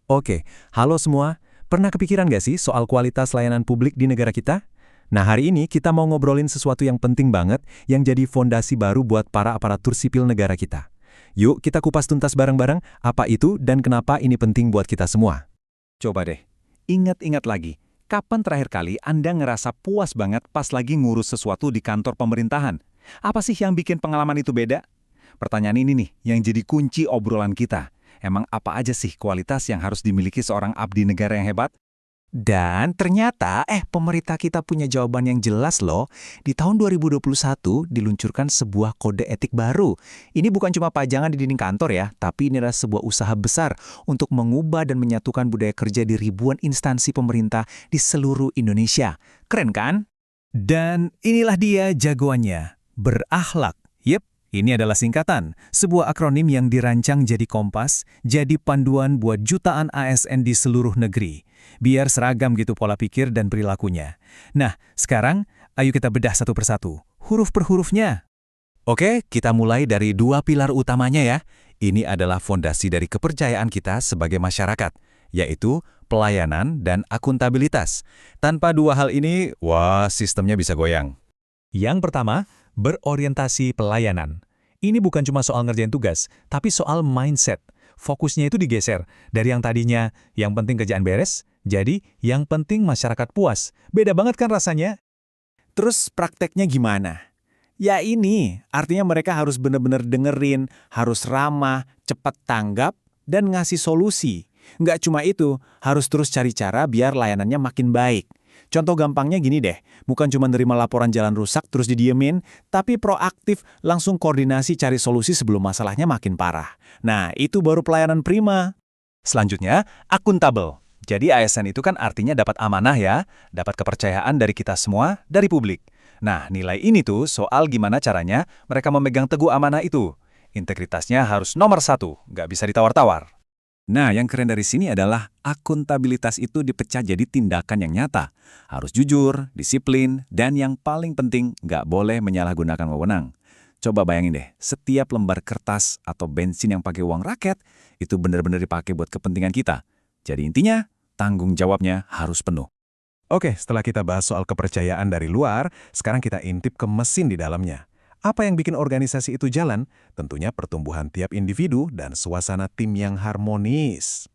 Oke, halo semua. Pernah kepikiran nggak sih soal kualitas layanan publik di negara kita? Nah, hari ini kita mau ngobrolin sesuatu yang penting banget yang jadi fondasi baru buat para aparatur sipil negara kita. Yuk, kita kupas tuntas bareng-bareng apa itu dan kenapa ini penting buat kita semua. Coba deh, ingat-ingat lagi, kapan terakhir kali Anda ngerasa puas banget pas lagi ngurus sesuatu di kantor pemerintahan? Apa sih yang bikin pengalaman itu beda? Pertanyaan ini nih yang jadi kunci obrolan kita. Emang apa aja sih kualitas yang harus dimiliki seorang abdi negara yang hebat? Dan ternyata, pemerintah kita punya jawaban yang jelas loh. Di tahun 2021 diluncurkan sebuah kode etik baru. Ini bukan cuma pajangan di dinding kantor ya, tapi ini adalah sebuah usaha besar untuk mengubah dan menyatukan budaya kerja di ribuan instansi pemerintah di seluruh Indonesia. Keren kan? Dan inilah dia jagoannya, berakhlak. Yep, ini adalah singkatan, sebuah akronim yang dirancang jadi kompas, jadi panduan buat jutaan ASN di seluruh negeri. Biar seragam gitu pola pikir dan perilakunya. Nah, sekarang ayo kita bedah satu persatu, huruf per hurufnya. Oke, kita mulai dari dua pilar utamanya ya. Ini adalah fondasi dari kepercayaan kita sebagai masyarakat, yaitu pelayanan dan akuntabilitas. Tanpa dua hal ini, wah, sistemnya bisa goyang. Yang pertama, berorientasi pelayanan. Ini bukan cuma soal ngerjain tugas, tapi soal mindset. Fokusnya itu digeser dari yang tadinya yang penting kerjaan beres, jadi yang penting masyarakat puas. Beda banget kan rasanya? Terus prakteknya gimana? Ya ini, artinya mereka harus benar-benar dengerin, harus ramah, cepat tanggap, dan ngasih solusi. Nggak cuma itu, harus terus cari cara biar layanannya makin baik. Contoh gampangnya gini deh, bukan cuma nerima laporan jalan rusak terus didiemin, tapi proaktif langsung koordinasi cari solusi sebelum masalahnya makin parah. Nah, itu baru pelayanan prima. Selanjutnya, akuntabel. Jadi ASN itu kan artinya dapat amanah ya, dapat kepercayaan dari kita semua, dari publik. Nah, nilai ini tuh soal gimana caranya mereka memegang teguh amanah itu. Integritasnya harus nomor 1, nggak bisa ditawar-tawar. Nah, yang keren dari sini adalah akuntabilitas itu dipecah jadi tindakan yang nyata. Harus jujur, disiplin, dan yang paling penting, nggak boleh menyalahgunakan wewenang. Coba bayangin deh, setiap lembar kertas atau bensin yang pakai uang rakyat, itu benar-benar dipakai buat kepentingan kita. Jadi intinya, tanggung jawabnya harus penuh. Oke, setelah kita bahas soal kepercayaan dari luar, sekarang kita intip ke mesin di dalamnya. Apa yang bikin organisasi itu jalan? Tentunya pertumbuhan tiap individu dan suasana tim yang harmonis.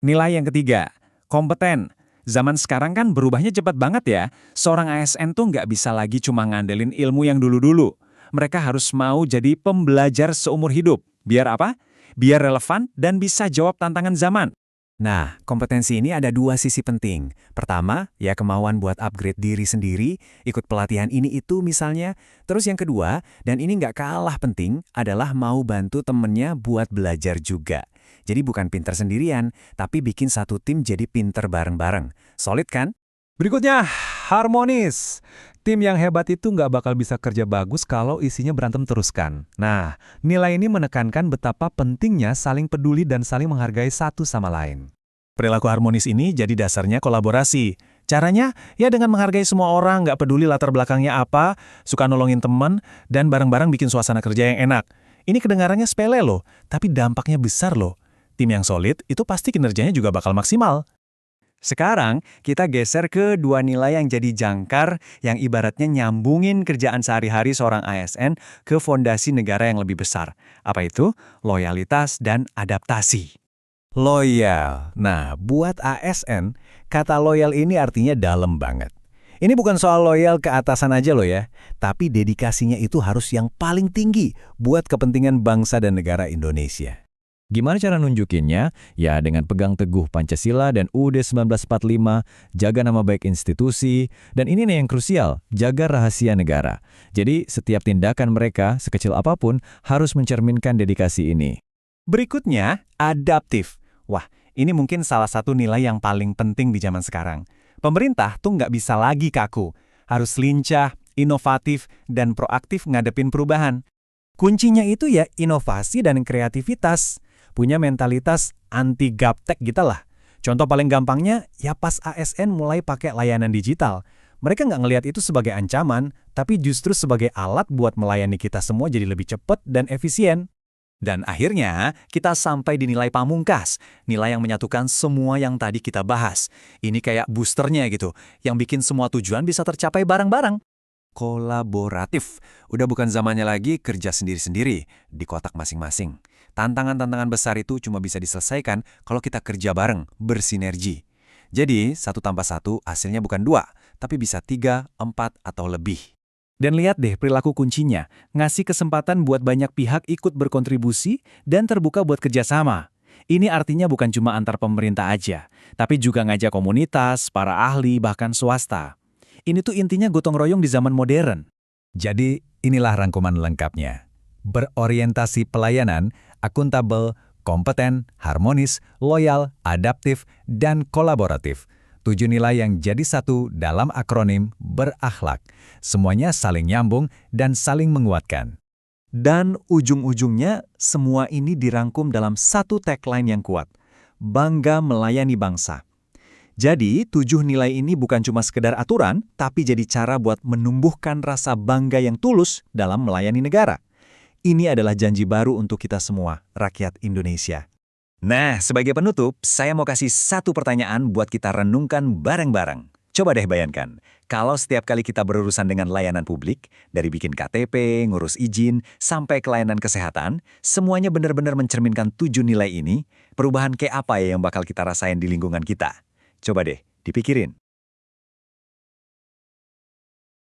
Nilai yang ketiga, kompeten. Zaman sekarang kan berubahnya cepat banget ya. Seorang ASN tuh nggak bisa lagi cuma ngandelin ilmu yang dulu-dulu. Mereka harus mau jadi pembelajar seumur hidup. Biar apa? Biar relevan dan bisa jawab tantangan zaman. Nah, kompetensi ini ada dua sisi penting. Pertama, ya kemauan buat upgrade diri sendiri, ikut pelatihan ini itu misalnya. Terus yang kedua, dan ini nggak kalah penting, adalah mau bantu temennya buat belajar juga. Jadi bukan pinter sendirian, tapi bikin satu tim jadi pinter bareng-bareng. Solid kan? Berikutnya, harmonis. Tim yang hebat itu nggak bakal bisa kerja bagus kalau isinya berantem terus kan. Nah, nilai ini menekankan betapa pentingnya saling peduli dan saling menghargai satu sama lain. Perilaku harmonis ini jadi dasarnya kolaborasi. Caranya, ya dengan menghargai semua orang, nggak peduli latar belakangnya apa, suka nolongin teman, dan bareng-barang bikin suasana kerja yang enak. Ini kedengarannya sepele loh, tapi dampaknya besar loh. Tim yang solid itu pasti kinerjanya juga bakal maksimal. Sekarang, kita geser ke dua nilai yang jadi jangkar yang ibaratnya nyambungin kerjaan sehari-hari seorang ASN ke fondasi negara yang lebih besar. Apa itu? Loyalitas dan adaptasi. Loyal. Nah, buat ASN, kata loyal ini artinya dalam banget. Ini bukan soal loyal ke atasan aja loh ya, tapi dedikasinya itu harus yang paling tinggi buat kepentingan bangsa dan negara Indonesia. Gimana cara nunjukinnya? Ya dengan pegang teguh Pancasila dan UUD 1945, jaga nama baik institusi, dan ini nih yang krusial, jaga rahasia negara. Jadi setiap tindakan mereka, sekecil apapun, harus mencerminkan dedikasi ini. Berikutnya, adaptif. Wah, ini mungkin salah satu nilai yang paling penting di zaman sekarang. Pemerintah tuh nggak bisa lagi kaku. Harus lincah, inovatif, dan proaktif ngadepin perubahan. Kuncinya itu ya inovasi dan kreativitas. Punya mentalitas anti-gaptek gitu lah. Contoh paling gampangnya, ya pas ASN mulai pakai layanan digital. Mereka nggak ngelihat itu sebagai ancaman, tapi justru sebagai alat buat melayani kita semua jadi lebih cepat dan efisien. Dan akhirnya, kita sampai di nilai pamungkas, nilai yang menyatukan semua yang tadi kita bahas. Ini kayak boosternya gitu, yang bikin semua tujuan bisa tercapai bareng-bareng. Kolaboratif. Udah bukan zamannya lagi kerja sendiri-sendiri di kotak masing-masing. Tantangan-tantangan besar itu cuma bisa diselesaikan kalau kita kerja bareng, bersinergi. Jadi, 1+1 hasilnya bukan 2, tapi bisa 3, 4, atau lebih. Dan lihat deh perilaku kuncinya, ngasih kesempatan buat banyak pihak ikut berkontribusi dan terbuka buat kerjasama. Ini artinya bukan cuma antar pemerintah aja, tapi juga ngajak komunitas, para ahli, bahkan swasta. Ini tuh intinya gotong royong di zaman modern. Jadi, inilah rangkuman lengkapnya. Berorientasi pelayanan, akuntabel, kompeten, harmonis, loyal, adaptif, dan kolaboratif. 7 nilai yang jadi satu dalam akronim berakhlak. Semuanya saling nyambung dan saling menguatkan. Dan ujung-ujungnya, semua ini dirangkum dalam satu tagline yang kuat. Bangga melayani bangsa. Jadi, 7 nilai ini bukan cuma sekedar aturan, tapi jadi cara buat menumbuhkan rasa bangga yang tulus dalam melayani negara. Ini adalah janji baru untuk kita semua, rakyat Indonesia. Nah, sebagai penutup, saya mau kasih satu pertanyaan buat kita renungkan bareng-bareng. Coba deh bayangkan, kalau setiap kali kita berurusan dengan layanan publik, dari bikin KTP, ngurus izin, sampai ke layanan kesehatan, semuanya benar-benar mencerminkan 7 nilai ini, perubahan kayak apa ya yang bakal kita rasain di lingkungan kita? Coba deh, dipikirin.